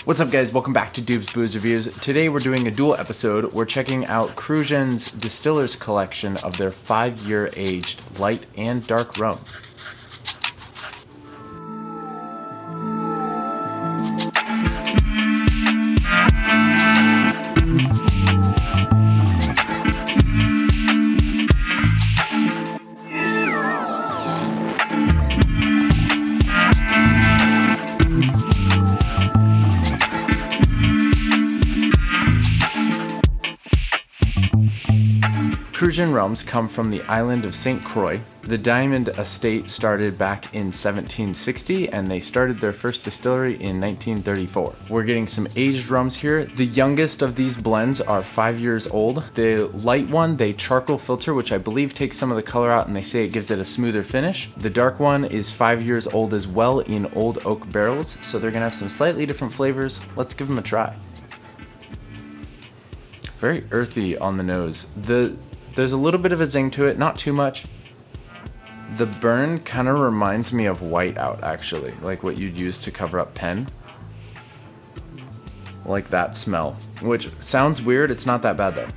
What's up guys, welcome back to Doob's Booze Reviews. Today we're doing a dual episode. We're checking out Cruzan's Distillers collection of their 5-year aged light and dark rum. Cruzan rums come from the island of St. Croix. The Diamond Estate started back in 1760 and they started their first distillery in 1934. We're getting some aged rums here. The youngest of these blends are 5 years old. The light one, they charcoal filter, which I believe takes some of the color out and they say it gives it a smoother finish. The dark one is 5 years old as well in old oak barrels, so they're gonna have some slightly different flavors. Let's give them a try. Very earthy on the nose. There's a little bit of a zing to it, not too much. The burn kind of reminds me of whiteout, actually, like what you'd use to cover up pen. Like that smell, which sounds weird, it's not that bad though.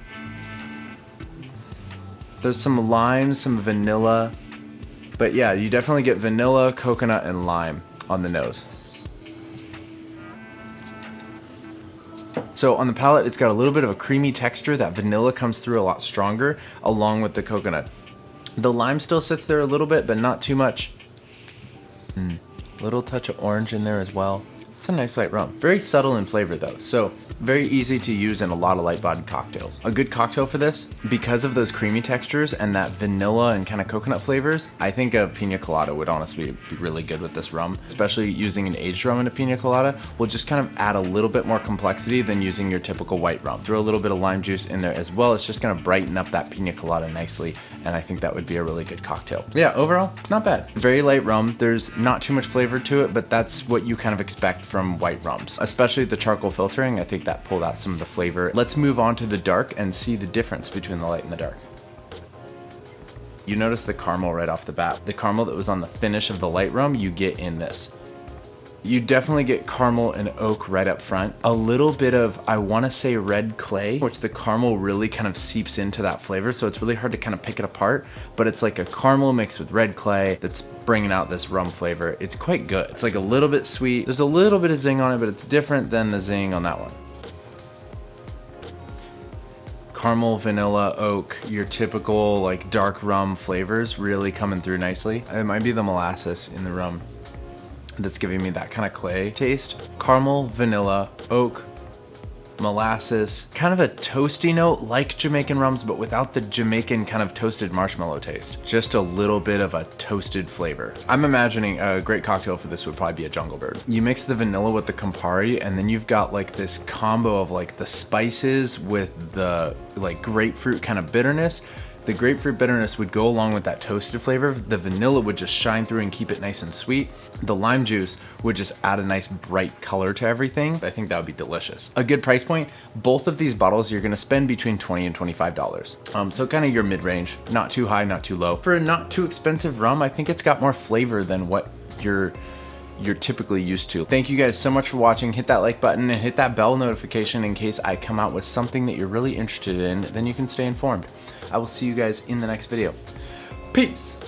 There's some lime, some vanilla, but yeah, you definitely get vanilla, coconut, and lime on the nose. So on the palate, it's got a little bit of a creamy texture. That vanilla comes through a lot stronger along with the coconut. The lime still sits there a little bit, but not too much. Little touch of orange in there as well. It's a nice light rum. Very subtle in flavor though, so very easy to use in a lot of light-bodied cocktails. A good cocktail for this, because of those creamy textures and that vanilla and kind of coconut flavors, I think a pina colada would honestly be really good with this rum. Especially using an aged rum in a pina colada will just kind of add a little bit more complexity than using your typical white rum. Throw a little bit of lime juice in there as well. It's just gonna brighten up that pina colada nicely, and I think that would be a really good cocktail. Yeah, overall, not bad. Very light rum. There's not too much flavor to it, but that's what you kind of expect from white rums. Especially the charcoal filtering, I think that pulled out some of the flavor. Let's move on to the dark and see the difference between the light and the dark. You notice the caramel right off the bat. The caramel that was on the finish of the light rum, you get in this. You definitely get caramel and oak right up front. A little bit of, I want to say, red clay, which the caramel really kind of seeps into that flavor, so it's really hard to kind of pick it apart, but it's like a caramel mixed with red clay that's bringing out this rum flavor. It's quite good. It's like a little bit sweet. There's a little bit of zing on it, but it's different than the zing on that one. Caramel, vanilla, oak, your typical like dark rum flavors really coming through nicely. It might be the molasses in the rum that's giving me that kind of clay taste. Caramel, vanilla, oak, molasses, kind of a toasty note like Jamaican rums, but without the Jamaican kind of toasted marshmallow taste. Just a little bit of a toasted flavor. I'm imagining a great cocktail for this would probably be a Jungle Bird. You mix the vanilla with the Campari, and then you've got like this combo of like the spices with the like grapefruit kind of bitterness. The grapefruit bitterness would go along with that toasted flavor. The vanilla would just shine through and keep it nice and sweet. The lime juice would just add a nice bright color to everything. I think that would be delicious. A good price point, both of these bottles you're gonna spend between $20 and $25. So kind of your mid-range, not too high, not too low. For a not too expensive rum, I think it's got more flavor than what you're typically used to. Thank you guys so much for watching. Hit that like button and hit that bell notification in case I come out with something that you're really interested in, then you can stay informed. I will see you guys in the next video. Peace.